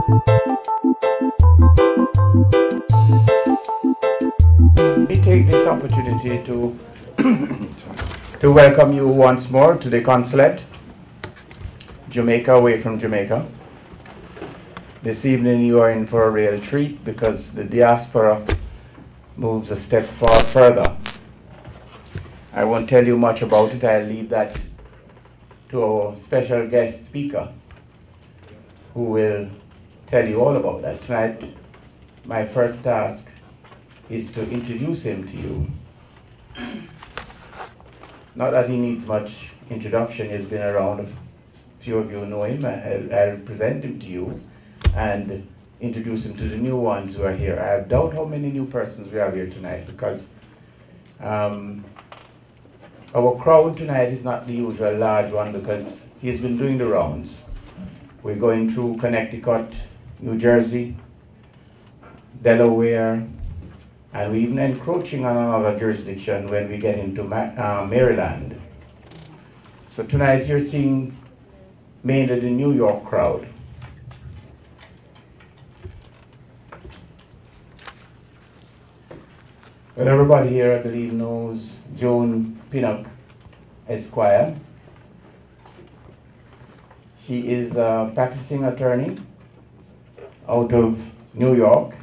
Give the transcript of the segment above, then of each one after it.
We take this opportunity to to welcome you once more to the consulate, Jamaica, away from Jamaica. This evening you are in for a real treat because the diaspora moves a step far further. I won't tell you much about it. I'll leave that to our special guest speaker who will tell you all about that. Tonight, my first task is to introduce him to you. Not that he needs much introduction, he's been around, a few of you know him. I'll present him to you and introduce him to the new ones who are here. I doubt how many new persons we have here tonight because our crowd tonight is not the usual large one because he's been doing the rounds. We're going through Connecticut, New Jersey, Delaware, and we're even encroaching on another jurisdiction when we get into Maryland. So tonight you're seeing mainly the New York crowd. Well, everybody here, I believe, knows Joan Pinnock, Esquire. She is a practicing attorney out of New York,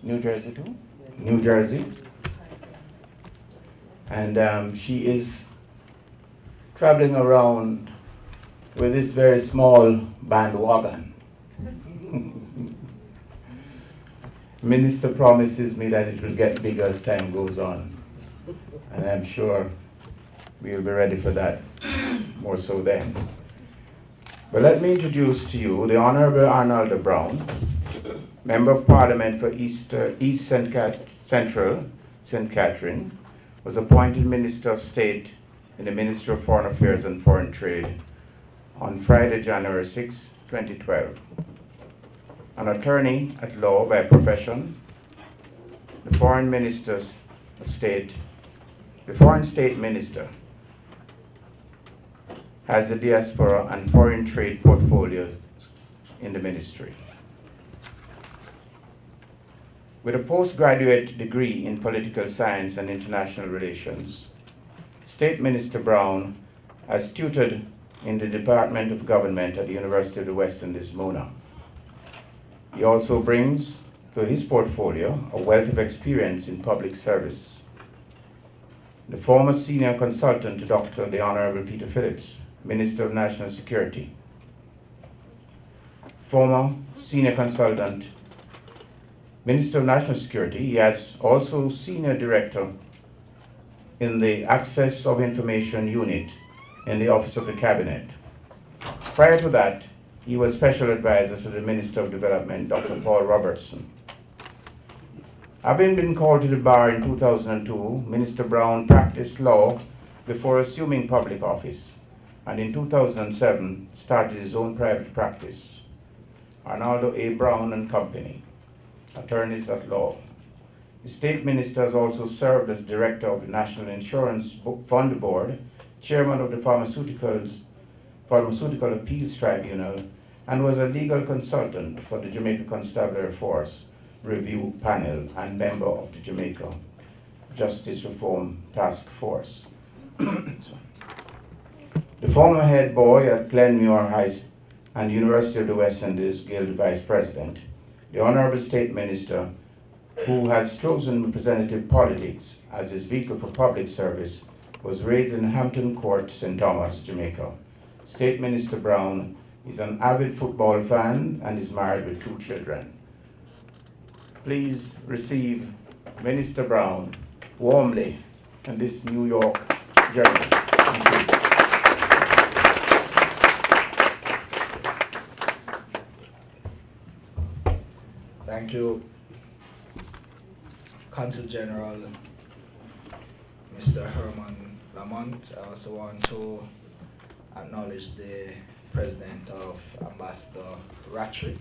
New Jersey too? New Jersey. And she is traveling around with this very small bandwagon. Minister promises me that it will get bigger as time goes on. And I'm sure we'll be ready for that, more so then. But let me introduce to you the Honorable Arnaldo Brown, Member of Parliament for East Central, St. Catherine, was appointed Minister of State in the Ministry of Foreign Affairs and Foreign Trade on Friday, January 6, 2012. An attorney at law by profession, the Foreign State Minister has the diaspora and foreign trade portfolios in the ministry. With a postgraduate degree in political science and international relations, State Minister Brown has tutored in the Department of Government at the University of the West Indies, Mona. He also brings to his portfolio a wealth of experience in public service. The former senior consultant to Dr. the Honorable Peter Phillips, Minister of National Security. Former senior consultant, Minister of National Security, he has also senior director in the Access of Information Unit in the Office of the Cabinet. Prior to that, he was special advisor to the Minister of Development, Dr. Paul Robertson. Having been called to the bar in 2002, Minister Brown practiced law before assuming public office, and in 2007 started his own private practice, Arnaldo A. Brown and Company, attorneys at law. The State Minister has also served as Director of the National Insurance Fund Board, Chairman of the Pharmaceutical Appeals Tribunal, and was a legal consultant for the Jamaica Constabulary Force Review Panel and member of the Jamaica Justice Reform Task Force. The former head boy at Glenmuir High and University of the West Indies Guild Vice President, the Honorable State Minister, who has chosen representative politics as his vehicle for public service, was raised in Hampton Court, St. Thomas, Jamaica. State Minister Brown is an avid football fan and is married with 2 children. Please receive Minister Brown warmly in this New York journey. Thank you. Thank you, Consul General Mr. Herman Lamont. I also want to acknowledge the President of Ambassador Rattray,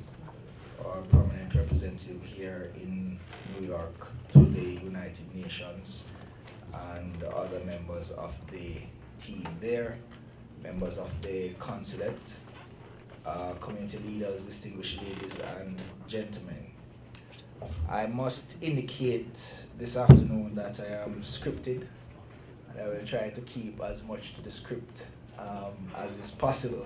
our permanent representative here in New York to the United Nations, and the other members of the team there, members of the consulate, community leaders, distinguished ladies and gentlemen. I must indicate this afternoon that I am scripted, and I will try to keep as much to the script as is possible.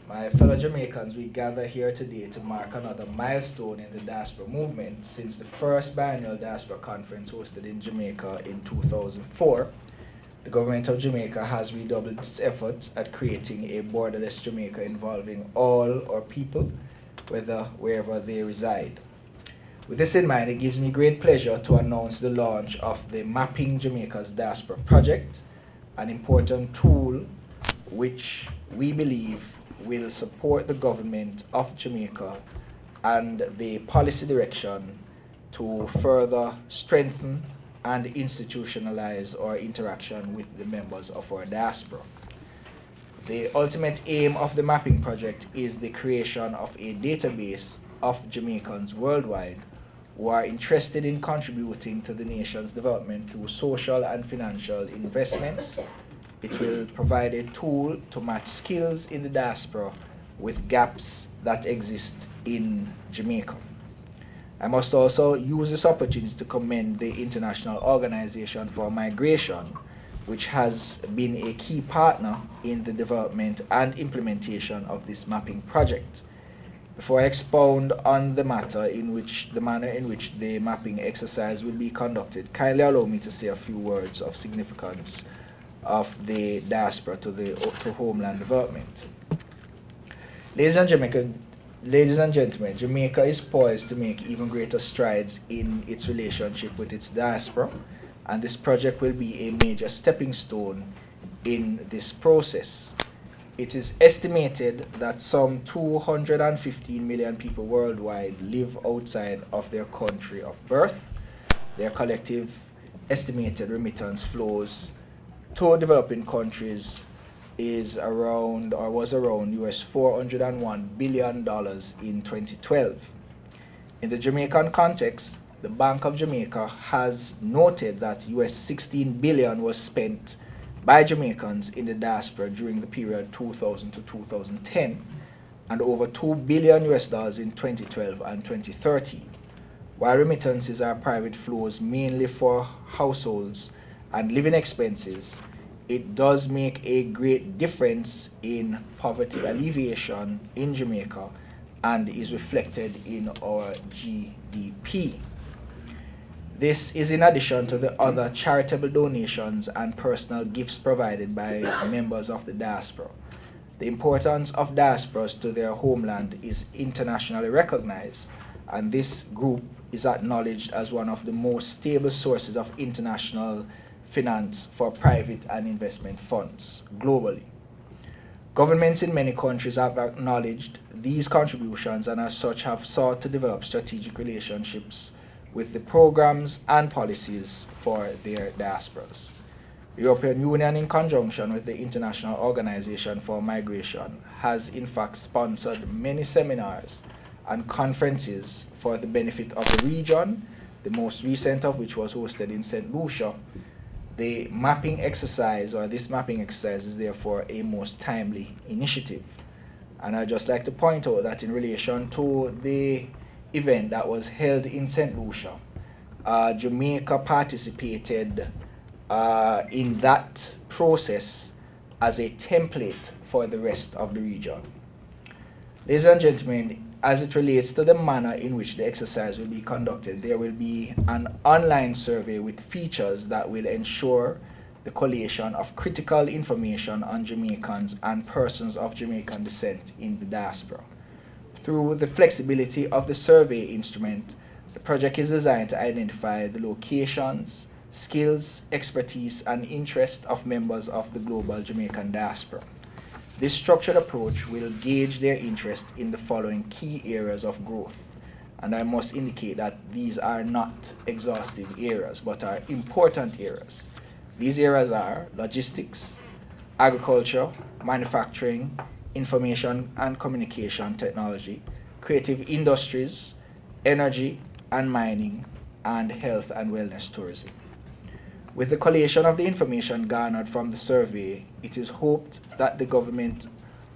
My fellow Jamaicans, we gather here today to mark another milestone in the diaspora movement since the first biennial diaspora conference hosted in Jamaica in 2004. The government of Jamaica has redoubled its efforts at creating a borderless Jamaica involving all our people, wherever they reside. With this in mind, it gives me great pleasure to announce the launch of the Mapping Jamaica's Diaspora project, an important tool which we believe will support the government of Jamaica and the policy direction to further strengthen and institutionalize our interaction with the members of our diaspora. The ultimate aim of the mapping project is the creation of a database of Jamaicans worldwide who are interested in contributing to the nation's development through social and financial investments. It will provide a tool to match skills in the diaspora with gaps that exist in Jamaica. I must also use this opportunity to commend the International Organization for Migration, which has been a key partner in the development and implementation of this mapping project. Before I expound on the manner in which the mapping exercise will be conducted, kindly allow me to say a few words of significance of the diaspora to homeland development. Ladies and gentlemen, Jamaica is poised to make even greater strides in its relationship with its diaspora, and this project will be a major stepping stone in this process. It is estimated that some 215 million people worldwide live outside of their country of birth. Their collective estimated remittance flows to developing countries was around US $401 billion in 2012. In the Jamaican context, the Bank of Jamaica has noted that US $16 billion was spent by Jamaicans in the diaspora during the period 2000 to 2010, and over $2 billion in 2012 and 2013. While remittances are private flows mainly for households and living expenses, it does make a great difference in poverty alleviation in Jamaica and is reflected in our GDP. This is in addition to the other charitable donations and personal gifts provided by members of the diaspora. The importance of diasporas to their homeland is internationally recognized, and this group is acknowledged as one of the most stable sources of international finance for private and investment funds globally. Governments in many countries have acknowledged these contributions and as such have sought to develop strategic relationships with the programs and policies for their diasporas. The European Union, in conjunction with the International Organization for Migration, has in fact sponsored many seminars and conferences for the benefit of the region, the most recent of which was hosted in St. Lucia. The mapping exercise, or this mapping exercise, is therefore a most timely initiative. And I'd just like to point out that in relation to the event that was held in St. Lucia, Jamaica participated in that process as a template for the rest of the region. Ladies and gentlemen, as it relates to the manner in which the exercise will be conducted, there will be an online survey with features that will ensure the collation of critical information on Jamaicans and persons of Jamaican descent in the diaspora. Through the flexibility of the survey instrument, the project is designed to identify the locations, skills, expertise, and interest of members of the global Jamaican diaspora. This structured approach will gauge their interest in the following key areas of growth, and I must indicate that these are not exhaustive areas, but are important areas. These areas are logistics, agriculture, manufacturing, information and communication technology, creative industries, energy and mining, and health and wellness tourism. With the collation of the information garnered from the survey, it is hoped that the government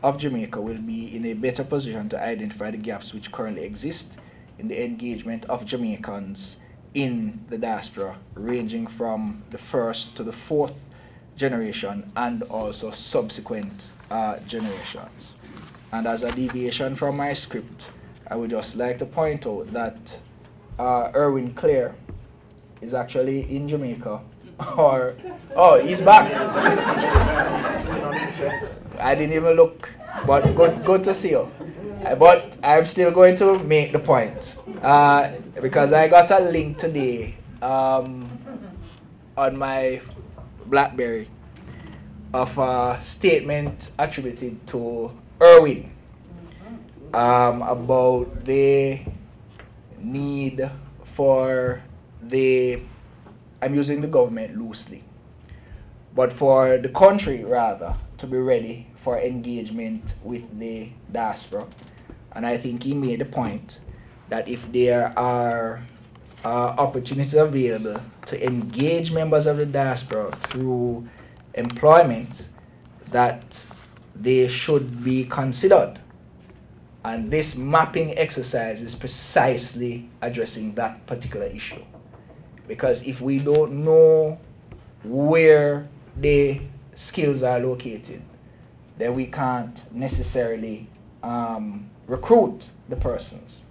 of Jamaica will be in a better position to identify the gaps which currently exist in the engagement of Jamaicans in the diaspora, ranging from the first to the fourth generation and also subsequent generations. And as a deviation from my script, I would just like to point out that Erwin Clare is actually in Jamaica, or, oh, he's back. I didn't even look, but good to see you. But I'm still going to make the point, because I got a link today on my BlackBerry of a statement attributed to Erwin about the need for I'm using the government loosely, but for the country rather to be ready for engagement with the diaspora. And I think he made the point that if there are opportunities available to engage members of the diaspora through employment, that they should be considered. And this mapping exercise is precisely addressing that particular issue. Because if we don't know where the skills are located, then we can't necessarily recruit the persons.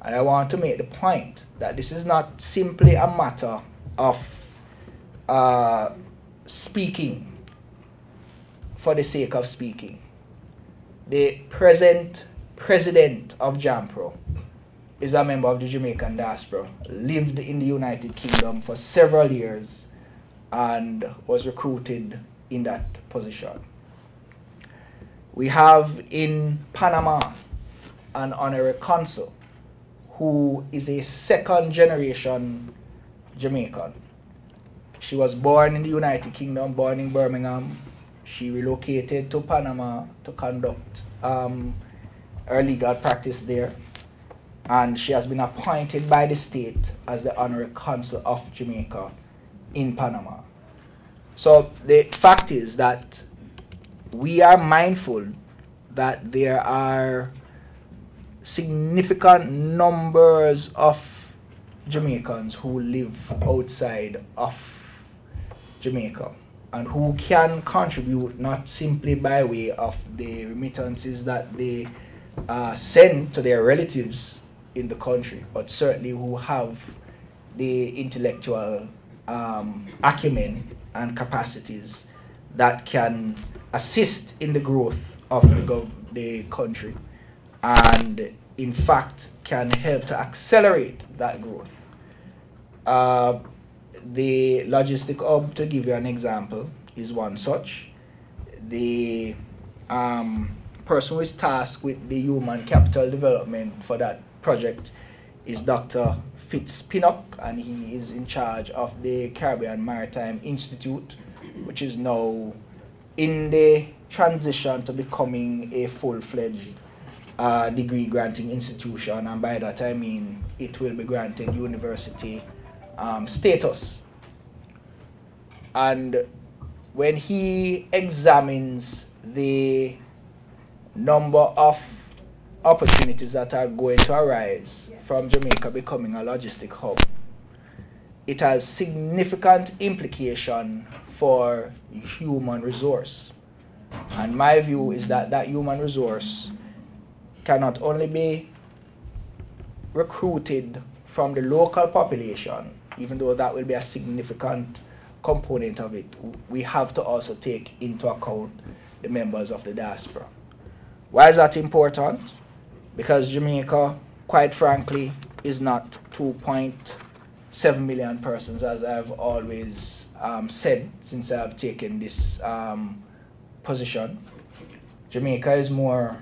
And I want to make the point that this is not simply a matter of speaking for the sake of speaking. The present president of JAMPRO is a member of the Jamaican diaspora, lived in the United Kingdom for several years, and was recruited in that position. We have in Panama an honorary consul who is a second generation Jamaican. She was born in the United Kingdom, born in Birmingham. She relocated to Panama to conduct her legal practice there. And she has been appointed by the state as the honorary consul of Jamaica in Panama. So the fact is that we are mindful that there are significant numbers of Jamaicans who live outside of Jamaica and who can contribute not simply by way of the remittances that they send to their relatives in the country, but certainly who have the intellectual acumen and capacities that can assist in the growth of the country, and in fact can help to accelerate that growth. The logistic hub, to give you an example, is one such. The person who is tasked with the human capital development for that project is Dr. Pinnock, and he is in charge of the Caribbean Maritime Institute, which is now in the transition to becoming a full-fledged degree granting institution, and by that I mean it will be granted university status. And when he examines the number of opportunities that are going to arise from Jamaica becoming a logistic hub, it has significant implication for human resource. And my view is that that human resource cannot only be recruited from the local population, even though that will be a significant component of it. We have to also take into account the members of the diaspora. Why is that important? Because Jamaica, quite frankly, is not 2.7 million persons, as I've always said since I've taken this position. Jamaica is more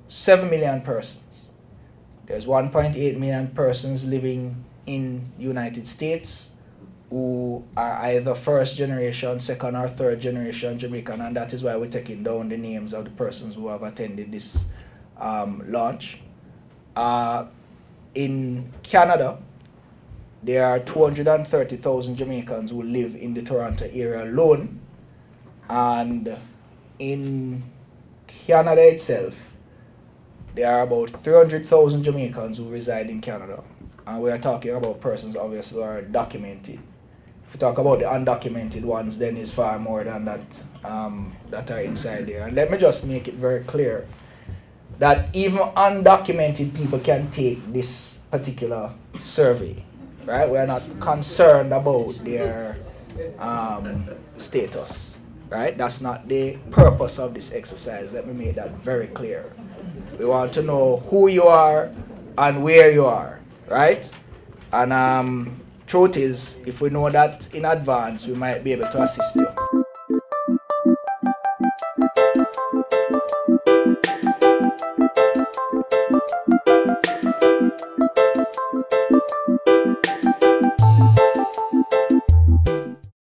7 million persons. There's 1.8 million persons living in the United States who are either first generation, second or third generation Jamaican, and that is why we're taking down the names of the persons who have attended this launch. In Canada, there are 230,000 Jamaicans who live in the Toronto area alone, and in Canada itself, there are about 300,000 Jamaicans who reside in Canada. And we are talking about persons obviously who are documented. If we talk about the undocumented ones, then it's far more than that that are inside there. And let me just make it very clear that even undocumented people can take this particular survey, right? We are not concerned about their status, right? That's not the purpose of this exercise. Let me make that very clear. We want to know who you are and where you are, right? And truth is, if we know that in advance, we might be able to assist you.